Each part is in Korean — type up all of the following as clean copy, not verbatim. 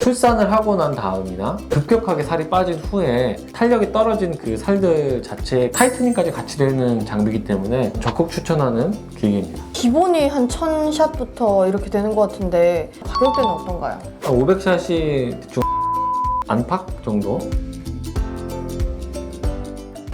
출산을 하고 난 다음이나 급격하게 살이 빠진 후에 탄력이 떨어진 그 살들 자체에 타이트닝까지 같이 되는 장비이기 때문에 적극 추천하는 기계입니다. 기본이 한 1000샷부터 이렇게 되는 것 같은데 가격대는 어떤가요? 500샷이 대충 안팎 정도?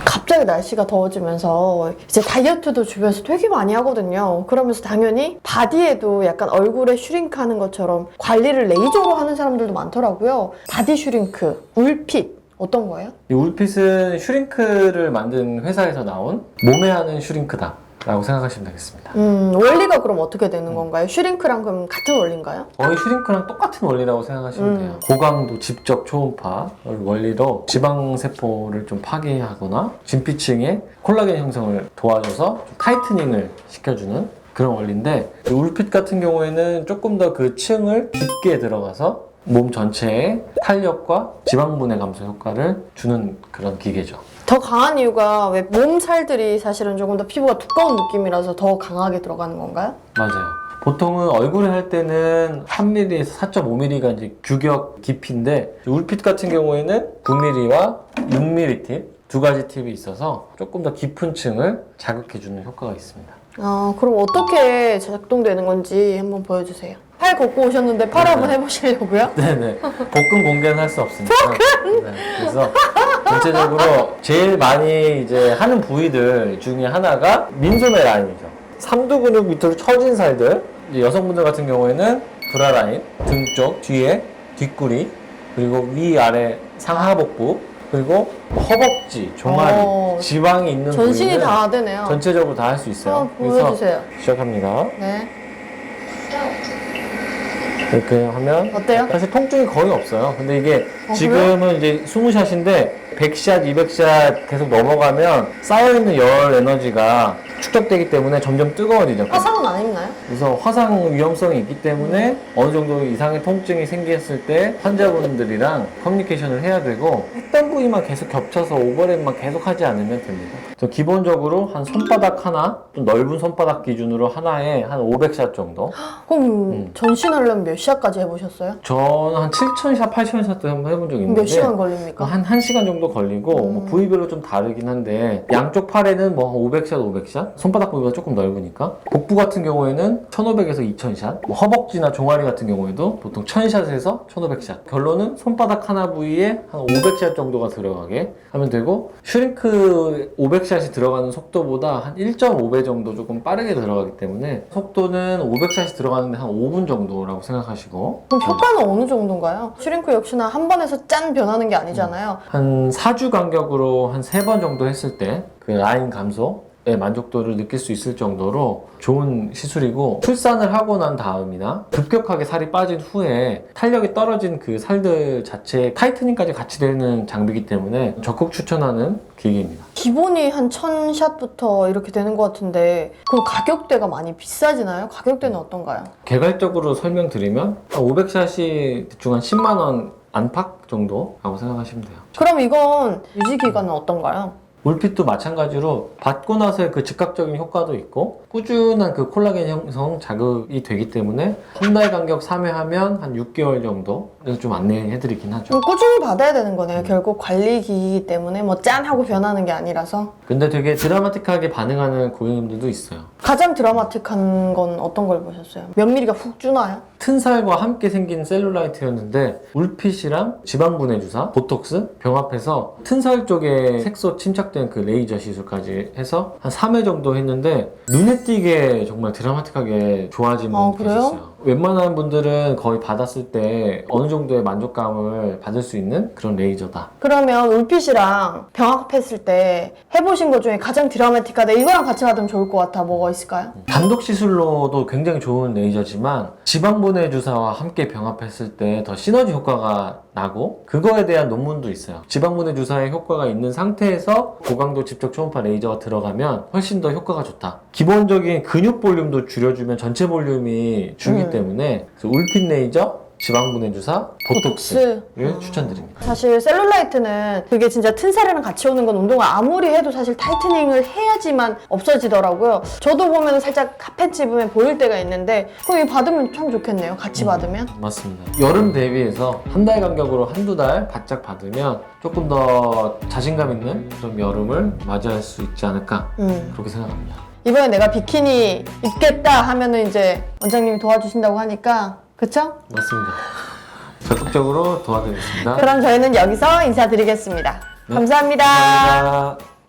갑자기 날씨가 더워지면서 이제 다이어트도 주변에서 되게 많이 하거든요. 그러면서 당연히 바디에도 약간 얼굴에 슈링크하는 것처럼 관리를 레이저로 하는 사람들도 많더라고요. 바디 슈링크, 울핏 어떤 거예요? 이 울핏은 슈링크를 만든 회사에서 나온 몸에 하는 슈링크다 라고 생각하시면 되겠습니다. 원리가 그럼 어떻게 되는 건가요? 슈링크랑 그럼 같은 원리인가요? 거의 슈링크랑 똑같은 원리라고 생각하시면 돼요. 고강도 직접 초음파 원리로 지방세포를 좀 파괴하거나 진피층의 콜라겐 형성을 도와줘서 좀 타이트닝을 시켜주는 그런 원리인데, 울핏 같은 경우에는 조금 더 그 층을 깊게 들어가서 몸 전체에 탄력과 지방분해 감소 효과를 주는 그런 기계죠. 더 강한 이유가 왜 몸살들이 사실은 조금 더 피부가 두꺼운 느낌이라서 더 강하게 들어가는 건가요? 맞아요. 보통은 얼굴에 할 때는 3mm에서 4.5mm가 이제 규격 깊이인데, 울핏 같은 경우에는 9mm와 6mm 팁 두 가지 팁이 있어서 조금 더 깊은 층을 자극해주는 효과가 있습니다. 그럼 어떻게 작동되는 건지 한번 보여주세요. 팔 걷고 오셨는데 팔 한번 해보시려고요? 네네. 복근 공개는 할 수 없으니까. 네. 그래서 전체적으로 제일 많이 이제 하는 부위들 중에 하나가 민소매 라인이죠. 삼두 근육 밑으로 처진 살들. 이제 여성분들 같은 경우에는 브라 라인, 등 쪽, 뒤에, 뒷구리, 그리고 위아래 상하복부, 그리고 허벅지, 종아리, 지방이 있는 전신이 부위는 다 되네요. 전체적으로 다 할 수 있어요. 보여주세요. 그래서 시작합니다. 네. 이렇게 하면 어때요? 사실 통증이 거의 없어요. 근데 이게 그래요? 지금은 이제 20샷인데 100샷, 200샷 계속 넘어가면 쌓여있는 열 에너지가 축적되기 때문에 점점 뜨거워지죠. 화상은 안 입나요? 그래서 화상 위험성이 있기 때문에 어느 정도 이상의 통증이 생겼을 때 환자분들이랑 커뮤니케이션을 해야 되고, 했던 부위만 계속 겹쳐서 오버랩만 계속 하지 않으면 됩니다. 그래서 기본적으로 한 손바닥 하나, 좀 넓은 손바닥 기준으로 하나에 한 500샷 정도. 그럼 전신하려면 몇 시간까지 해보셨어요? 저는 한 7,000샷, 8,000샷도 한번 해본 적이 있는데 몇 시간 걸립니까? 한 1시간 정도 걸리고 뭐 부위별로 좀 다르긴 한데, 양쪽 팔에는 뭐 500샷, 500샷? 손바닥 부위가 조금 넓으니까. 복부 같은 경우에는 1,500에서 2,000샷, 뭐 허벅지나 종아리 같은 경우에도 보통 1,000샷에서 1,500샷. 결론은 손바닥 하나 부위에 한 500샷 정도가 들어가게 하면 되고, 슈링크 500샷이 들어가는 속도보다 한 1.5배 정도 조금 빠르게 들어가기 때문에 속도는 500샷이 들어가는데 한 5분 정도라고 생각하시고. 그럼 효과는 어느 정도인가요? 슈링크 역시나 한 번에서 짠 변하는 게 아니잖아요. 한 4주 간격으로 한 3번 정도 했을 때 그 라인 감소의 만족도를 느낄 수 있을 정도로 좋은 시술이고, 출산을 하고 난 다음이나 급격하게 살이 빠진 후에 탄력이 떨어진 그 살들 자체에 타이트닝까지 같이 되는 장비이기 때문에 적극 추천하는 기계입니다. 기본이 한 1000샷부터 이렇게 되는 것 같은데 그럼 가격대가 많이 비싸지나요? 가격대는 어떤가요? 개괄적으로 설명드리면 500샷이 대충 한 10만 원 안팎 정도라고 생각하시면 돼요. 그럼 이건 유지 기간은 어떤가요? 울핏도 마찬가지로 받고 나서의 그 즉각적인 효과도 있고, 꾸준한 그 콜라겐 형성 자극이 되기 때문에 한 달 간격 3회 하면 한 6개월 정도를 좀 안내해드리긴 하죠. 좀 꾸준히 받아야 되는 거네요. 결국 관리기이기 때문에 뭐 짠 하고 변하는 게 아니라서. 근데 되게 드라마틱하게 반응하는 고객님들도 있어요. 가장 드라마틱한 건 어떤 걸 보셨어요? 몇 미리가 훅 주나요? 튼살과 함께 생긴 셀룰라이트였는데, 울핏이랑 지방분해 주사, 보톡스, 병합해서 튼살 쪽에 색소 침착된 그 레이저 시술까지 해서 한 3회 정도 했는데 눈에 띄게 정말 드라마틱하게 좋아진 분 그래요? 계셨어요. 웬만한 분들은 거의 받았을 때 어느 정도의 만족감을 받을 수 있는 그런 레이저다. 그러면 울핏이랑 병합했을 때 해보신 것 중에 가장 드라마틱하다, 이거랑 같이 받으면 좋을 것 같아, 뭐가 있을까요? 단독 시술로도 굉장히 좋은 레이저지만 지방분해 주사와 함께 병합했을 때 더 시너지 효과가 나고, 그거에 대한 논문도 있어요. 지방분해 주사의 효과가 있는 상태에서 고강도 직접 초음파 레이저가 들어가면 훨씬 더 효과가 좋다. 기본적인 근육 볼륨도 줄여주면 전체 볼륨이 줄기 때문에 그래서 울핏 레이저, 지방분해 주사, 보톡스를 추천드립니다. 사실 셀룰라이트는 그게 진짜 튼살이랑 같이 오는 건 운동을 아무리 해도 사실 타이트닝을 해야지만 없어지더라고요. 저도 보면 살짝 핫팬츠 입으면 보일 때가 있는데 그럼 이거 받으면 참 좋겠네요. 같이 받으면. 맞습니다. 여름 대비해서 한 달 간격으로 한두 달 바짝 받으면 조금 더 자신감 있는 그런 여름을 맞이할 수 있지 않을까 그렇게 생각합니다. 이번에 내가 비키니 입겠다 하면은 이제 원장님이 도와주신다고 하니까 그쵸? 맞습니다. 적극적으로 도와드리겠습니다. 그럼 저희는 여기서 인사드리겠습니다. 네. 감사합니다. 감사합니다.